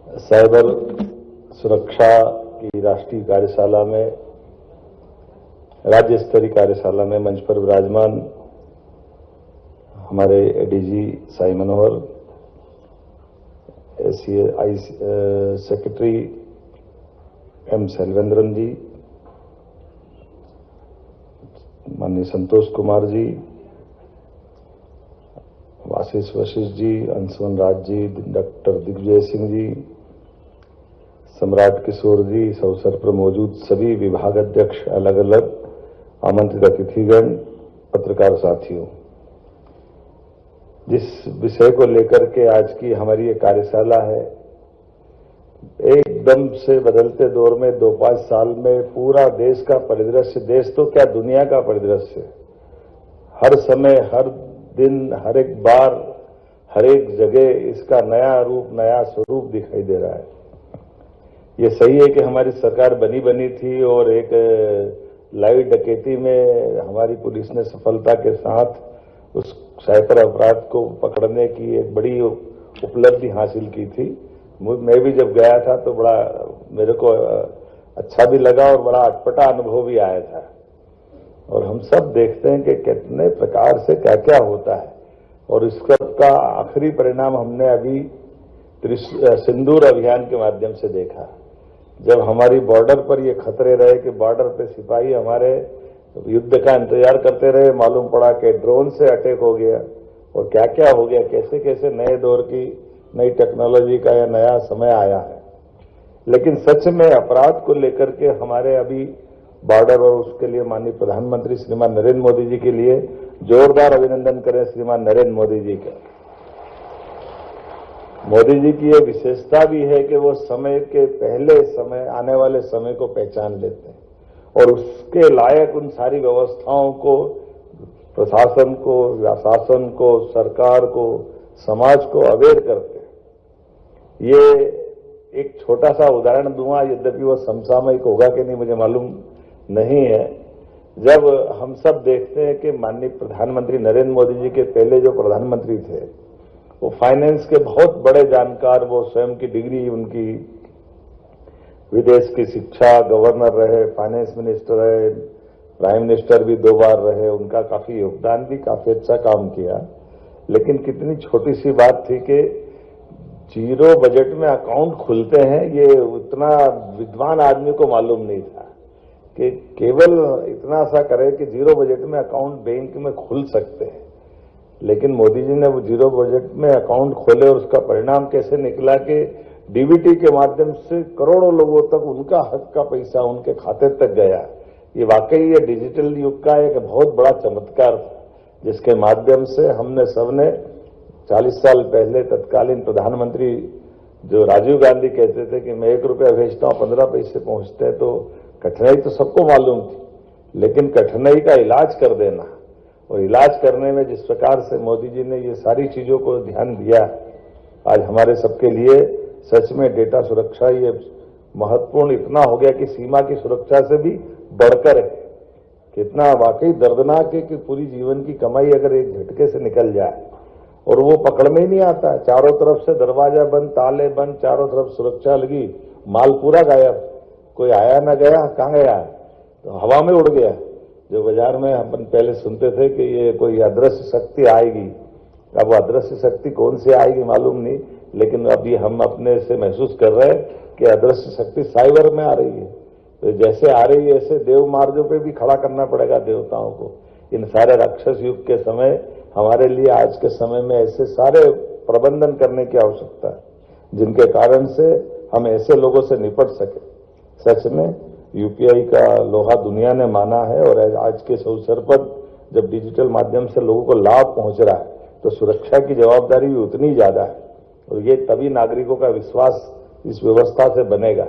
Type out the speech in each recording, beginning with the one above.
Cyber सुरक्षा की राष्ट्रीय कार्यशाला में, राज्य स्तरीय कार्यशाला में मंच पर विराजमान हमारे एडीजी साई मनोहर, एसीआई सेक्रेटरी एम शैलवेंद्रन जी, माननीय संतोष कुमार जी, आशीष वशिष्ठ जी, अंशुमन राज जी, डॉक्टर दिग्विजय सिंह जी, सम्राट किशोर जी, इस अवसर पर मौजूद सभी विभाग अध्यक्ष, अलग अलग आमंत्रित अतिथिगण, पत्रकार साथियों, जिस विषय को लेकर के आज की हमारी ये कार्यशाला है, एकदम से बदलते दौर में 2-5 साल में पूरा देश का परिदृश्य, देश तो क्या दुनिया का परिदृश्य, हर समय, हर दिन, हर एक बार, हर एक जगह इसका नया रूप, नया स्वरूप दिखाई दे रहा है। ये सही है कि हमारी सरकार बनी थी और एक लाइव डकैती में हमारी पुलिस ने सफलता के साथ उस साइबर अपराध को पकड़ने की एक बड़ी उपलब्धि हासिल की थी। मैं भी जब गया था तो बड़ा मेरे को अच्छा भी लगा और बड़ा अटपटा अनुभव भी आया था। और हम सब देखते हैं कि कितने प्रकार से क्या क्या होता है, और इसका आखिरी परिणाम हमने अभी सिंदूर अभियान के माध्यम से देखा, जब हमारी बॉर्डर पर ये खतरे रहे कि बॉर्डर पे सिपाही हमारे युद्ध का इंतजार करते रहे, मालूम पड़ा कि ड्रोन से अटैक हो गया और क्या क्या हो गया, कैसे कैसे नए दौर की नई टेक्नोलॉजी का यह नया समय आया है। लेकिन सच में अपराध को लेकर के हमारे अभी बॉर्डर, और उसके लिए माननीय प्रधानमंत्री श्रीमान नरेंद्र मोदी जी के लिए जोरदार अभिनंदन करें। श्रीमान नरेंद्र मोदी जी का, मोदी जी की ये विशेषता भी है कि वो समय के पहले समय, आने वाले समय को पहचान लेते हैं और उसके लायक उन सारी व्यवस्थाओं को, प्रशासन को, शासन को, सरकार को, समाज को अवेयर करते हैं। ये एक छोटा सा उदाहरण दूंगा, यद्यपि वो समसामयिक होगा कि नहीं मुझे मालूम नहीं है। जब हम सब देखते हैं कि माननीय प्रधानमंत्री नरेंद्र मोदी जी के पहले जो प्रधानमंत्री थे वो फाइनेंस के बहुत बड़े जानकार, वो स्वयं की डिग्री उनकी, विदेश की शिक्षा, गवर्नर रहे, फाइनेंस मिनिस्टर रहे, प्राइम मिनिस्टर भी 2 बार रहे, उनका काफी योगदान भी, काफी अच्छा काम किया। लेकिन कितनी छोटी सी बात थी कि जीरो बजट में अकाउंट खुलते हैं, ये उतना विद्वान आदमी को मालूम नहीं था कि केवल इतना सा करे कि जीरो बजट में अकाउंट बैंक में खुल सकते हैं। लेकिन मोदी जी ने वो जीरो बजट में अकाउंट खोले और उसका परिणाम कैसे निकला कि डीबीटी के माध्यम से करोड़ों लोगों तक उनका हक का पैसा उनके खाते तक गया। ये वाकई ये डिजिटल युग का एक बहुत बड़ा चमत्कार था, जिसके माध्यम से हमने सबने 40 साल पहले तत्कालीन प्रधानमंत्री जो राजीव गांधी कहते थे कि मैं 1 रुपया भेजता हूं 15 पैसे पहुंचते हैं, तो कठिनाई तो सबको मालूम थी, लेकिन कठिनाई का इलाज कर देना, और इलाज करने में जिस प्रकार से मोदी जी ने ये सारी चीजों को ध्यान दिया, आज हमारे सबके लिए सच में डेटा सुरक्षा ये महत्वपूर्ण इतना हो गया कि सीमा की सुरक्षा से भी बढ़कर है। कितना वाकई दर्दनाक है कि पूरी जीवन की कमाई अगर एक झटके से निकल जाए और वो पकड़ में ही नहीं आता, चारों तरफ से दरवाजा बंद, ताले बंद, चारों तरफ सुरक्षा लगी, माल पूरा गायब, कोई आया ना गया, कहाँ गया, तो हवा में उड़ गया। जो बाजार में अपन पहले सुनते थे कि ये कोई अदृश्य शक्ति आएगी, अब वो अदृश्य शक्ति कौन सी आएगी मालूम नहीं, लेकिन अभी हम अपने से महसूस कर रहे हैं कि अदृश्य शक्ति साइबर में आ रही है। तो जैसे आ रही है ऐसे देव मार्गों पे भी खड़ा करना पड़ेगा देवताओं को। इन सारे राक्षस युग के समय हमारे लिए आज के समय में ऐसे सारे प्रबंधन करने की आवश्यकता है, जिनके कारण से हम ऐसे लोगों से निपट सके। सच में यूपीआई का लोहा दुनिया ने माना है, और आज के इस अवसर पर जब डिजिटल माध्यम से लोगों को लाभ पहुंच रहा है तो सुरक्षा की जवाबदारी भी उतनी ज्यादा है, और ये तभी नागरिकों का विश्वास इस व्यवस्था से बनेगा।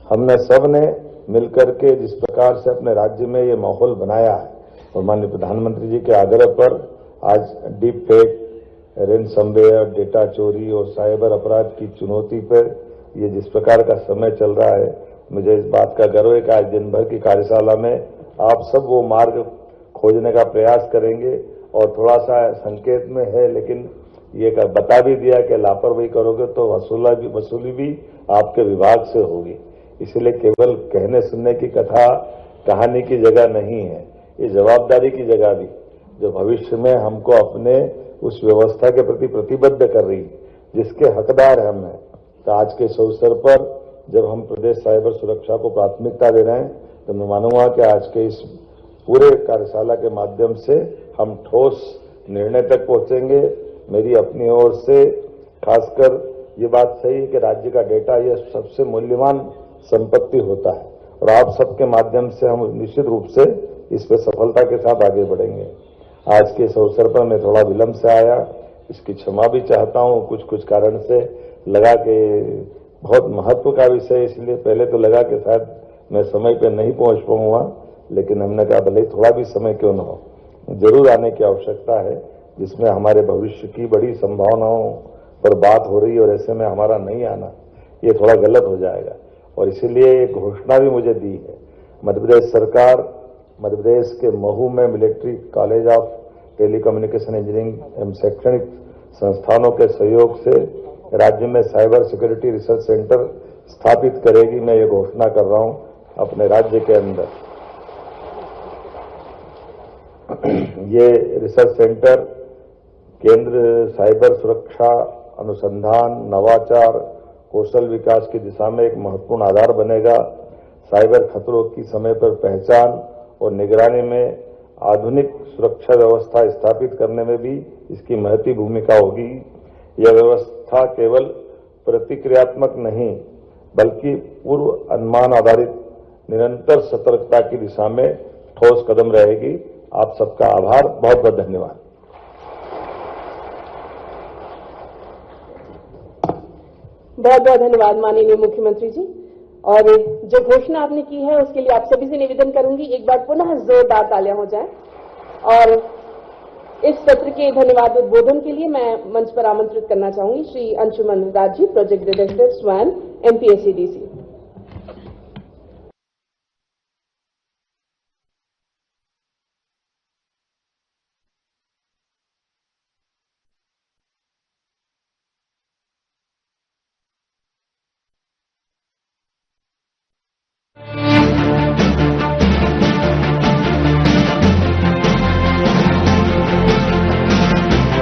हमने सब ने मिलकर के जिस प्रकार से अपने राज्य में ये माहौल बनाया है, और माननीय प्रधानमंत्री जी के आग्रह पर आज डीप फेक, रेनसमवेयर, डेटा चोरी और साइबर अपराध की चुनौती पर ये जिस प्रकार का समय चल रहा है, मुझे इस बात का गर्व है कि आज दिन भर की कार्यशाला में आप सब वो मार्ग खोजने का प्रयास करेंगे। और थोड़ा सा संकेत में है, लेकिन ये बता भी दिया कि लापरवाही करोगे तो वसूली भी आपके विभाग से होगी। इसलिए केवल कहने सुनने की कथा कहानी की जगह नहीं है, ये जवाबदारी की जगह भी, जो भविष्य में हमको अपने उस व्यवस्था के प्रति प्रतिबद्ध कर रही, जिसके हकदार हम हैं। तो आज के इस अवसर पर जब हम प्रदेश साइबर सुरक्षा को प्राथमिकता दे रहे हैं, तो मैं मानूंगा कि आज के इस पूरे कार्यशाला के माध्यम से हम ठोस निर्णय तक पहुंचेंगे। मेरी अपनी ओर से खासकर ये बात सही है कि राज्य का डेटा यह सबसे मूल्यवान संपत्ति होता है और आप सबके माध्यम से हम निश्चित रूप से इस पर सफलता के साथ आगे बढ़ेंगे। आज के इस अवसर पर मैं थोड़ा विलंब से आया, इसकी क्षमा भी चाहता हूँ। कुछ कारण से लगा कि बहुत महत्व का विषय, इसलिए पहले तो लगा कि शायद मैं समय पर नहीं पहुंच पाऊंगा, लेकिन हमने कहा भले थोड़ा भी समय क्यों न हो, जरूर आने की आवश्यकता है, जिसमें हमारे भविष्य की बड़ी संभावनाओं पर बात हो रही है और ऐसे में हमारा नहीं आना ये थोड़ा गलत हो जाएगा। और इसीलिए एक घोषणा भी मुझे दी है। मध्य प्रदेश सरकार मध्य प्रदेश के महू में military college of telecommunication engineering एवं शैक्षणिक संस्थानों के सहयोग से राज्य में साइबर सिक्योरिटी रिसर्च सेंटर स्थापित करेगी। मैं ये घोषणा कर रहा हूं अपने राज्य के अंदर। ये रिसर्च सेंटर केंद्र साइबर सुरक्षा अनुसंधान, नवाचार, कौशल विकास की दिशा में एक महत्वपूर्ण आधार बनेगा। साइबर खतरों की समय पर पहचान और निगरानी में आधुनिक सुरक्षा व्यवस्था स्थापित करने में भी इसकी महती भूमिका होगी। यह व्यवस्था केवल प्रतिक्रियात्मक नहीं, बल्कि पूर्व अनुमान आधारित निरंतर सतर्कता की दिशा में ठोस कदम रहेगी। आप सबका आभार, बहुत बहुत धन्यवाद। बहुत बहुत धन्यवाद माननीय मुख्यमंत्री जी। और जो घोषणा आपने की है उसके लिए आप सभी से निवेदन करूंगी एक बार पुनः जोरदार तालियां हो जाएं। और इस सत्र के धन्यवाद उद्बोधन के लिए मैं मंच पर आमंत्रित करना चाहूंगी श्री अंशुमन राज जी, प्रोजेक्ट डायरेक्टर, स्वान, MPSCDC।